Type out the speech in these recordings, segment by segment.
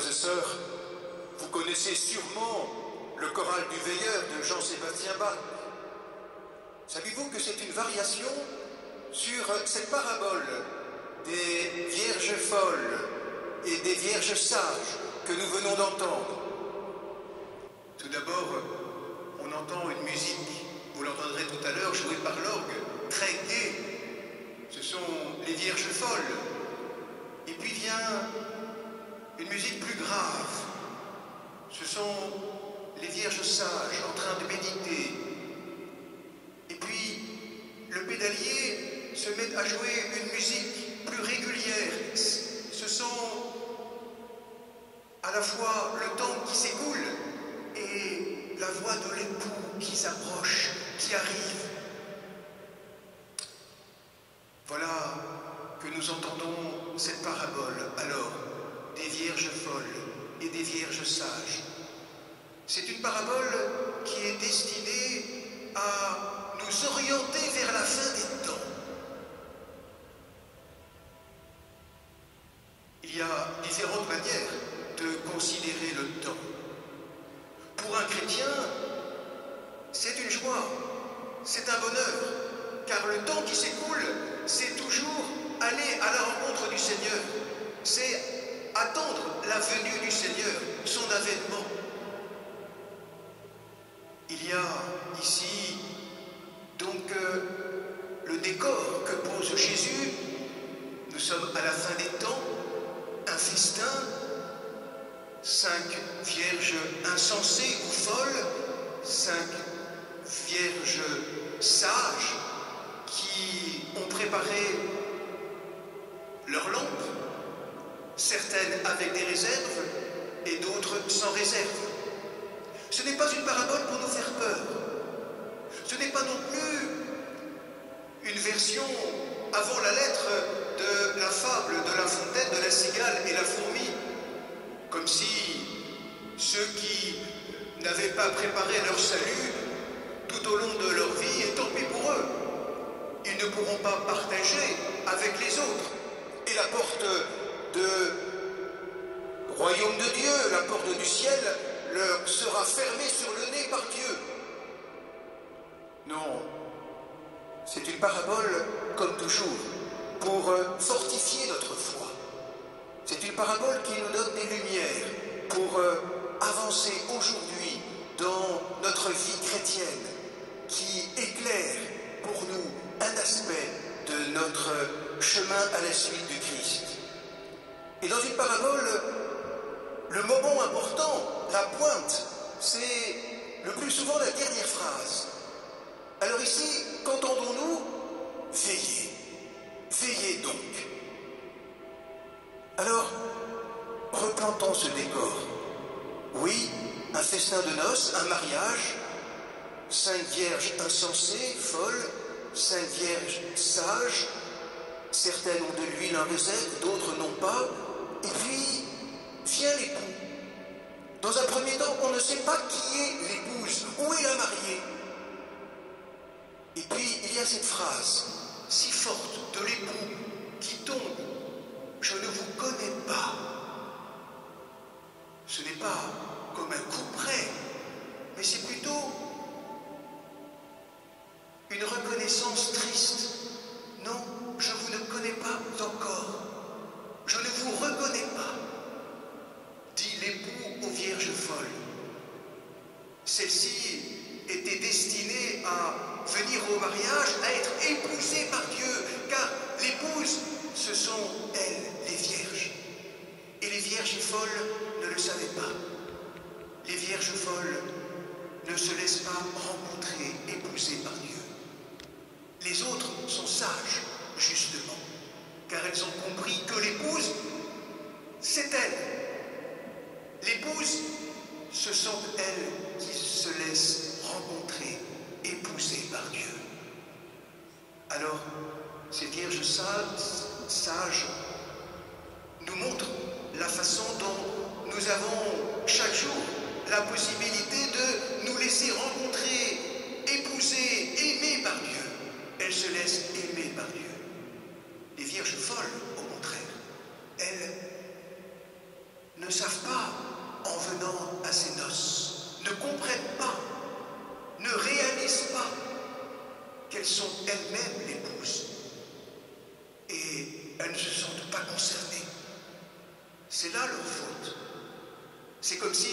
Frères et sœurs, vous connaissez sûrement le choral du Veilleur de Jean-Sébastien Bach. Savez-vous que c'est une variation sur cette parabole des vierges folles et des vierges sages que nous venons d'entendre? Tout d'abord, on entend une musique, vous l'entendrez tout à l'heure, jouée par l'orgue, très gaie. Ce sont les vierges folles. Et puis vient une musique plus grave. Ce sont les vierges sages en train de méditer. Et puis, le pédalier se met à jouer une musique plus régulière. Ce sont à la fois le temps qui s'écoule et la voix de l'époux qui s'approche, qui arrive. Voilà que nous entendons cette parabole, alors, des vierges folles et des vierges sages. C'est une parabole qui est destinée à nous orienter vers la fin des temps. Il y a différentes manières de considérer le temps. Pour un chrétien, c'est une joie, c'est un bonheur, car le temps qui s'écoule, c'est toujours aller à la rencontre du Seigneur, c'est attendre la venue du Seigneur, son avènement. Il y a ici donc le décor que pose Jésus. Nous sommes à la fin des temps, un festin, 5 vierges insensées ou folles, 5 vierges sages qui ont préparé leurs lampes, certaines avec des réserves et d'autres sans réserve. Ce n'est pas une parabole pour nous faire peur. Ce n'est pas non plus une version avant la lettre de la fable de La Fontaine, de la cigale et la fourmi, comme si ceux qui n'avaient pas préparé leur salut tout au long de leur vie, et tant pis pour eux, ils ne pourront pas partager avec les autres. Et la porte du royaume de Dieu, la porte du ciel, leur sera fermée sur le nez par Dieu. Non, c'est une parabole, comme toujours, pour fortifier notre foi. C'est une parabole qui nous donne des lumières pour avancer aujourd'hui dans notre vie chrétienne, qui éclaire pour nous un aspect de notre chemin à la suite du Christ. Et dans une parabole, le moment important, la pointe, c'est le plus souvent la dernière phrase. Alors ici, qu'entendons-nous? Veillez. Veillez donc. Alors, replantons ce décor. Oui, un festin de noces, un mariage, 5 vierges insensées, folles, 5 vierges sages, certaines ont de l'huile en réserve, d'autres n'ont pas, et puis vient l'époux. Dans un premier temps, on ne sait pas qui est l'épouse, où est la mariée. Et puis il y a cette phrase si forte de l'époux qui tombe: je ne vous connais pas. Ce n'est pas comme un coup près, mais c'est plutôt une reconnaissance triste. Non, je vous ne connais pas encore. Je ne vous reconnais pas, dit l'époux aux vierges folles. Celle-ci était destinée à venir au mariage, à être épousée par Dieu, car l'épouse, ce sont elles, les vierges. Et les vierges folles ne le savaient pas. Les vierges folles ne se laissent pas rencontrer, épouser par Dieu. Les autres sont sages, justement, car elles ont compris que l'épouse, c'est elle. L'épouse, ce sont elles qui se laissent rencontrer, épouser par Dieu. Alors, ces vierges sages nous montrent la façon dont nous avons chaque jour la possibilité de nous laisser rencontrer, épouser, aimer par Dieu. Elles se laissent aimer par Dieu. Les vierges folles, au contraire, elles ne ne savent pas, en venant à ces noces, ne comprennent pas, ne réalisent pas qu'elles sont elles-mêmes l'épouse. Et elles ne se sentent pas concernées. C'est là leur faute. C'est comme si,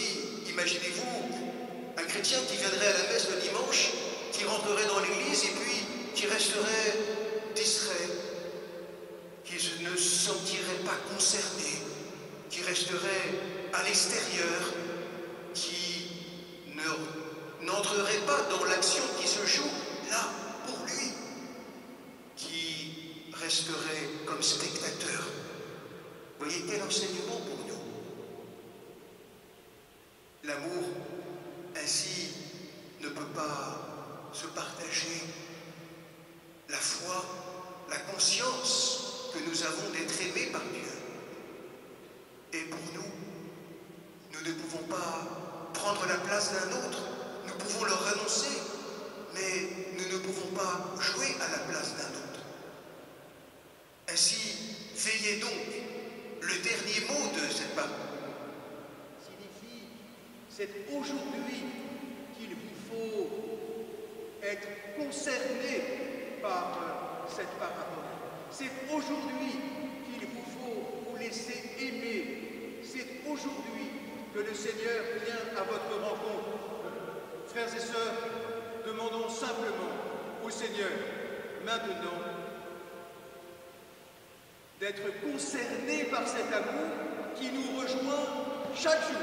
imaginez-vous, un chrétien qui viendrait à la messe le dimanche, qui rentrerait dans l'église et puis qui resterait distrait, qui ne se sentirait pas concerné, qui resterait à l'extérieur, qui n'entrerait pas dans l'action qui se joue là pour lui, qui resterait comme spectateur. Voyez quel enseignement pour nous. L'amour, ainsi, ne peut pas se partager. La foi, la conscience que nous avons d'être aimés par Dieu. Et pour nous, nous ne pouvons pas prendre la place d'un autre. Nous pouvons leur renoncer, mais nous ne pouvons pas jouer à la place d'un autre. Ainsi, veillez donc. Le dernier mot de cette parole signifie, c'est aujourd'hui qu'il vous faut être concerné par cette parabole. C'est aujourd'hui qu'il vous faut vous laisser aimer. C'est aujourd'hui que le Seigneur vient à votre rencontre. Frères et sœurs, demandons simplement au Seigneur, maintenant, d'être concernés par cet amour qui nous rejoint chaque jour.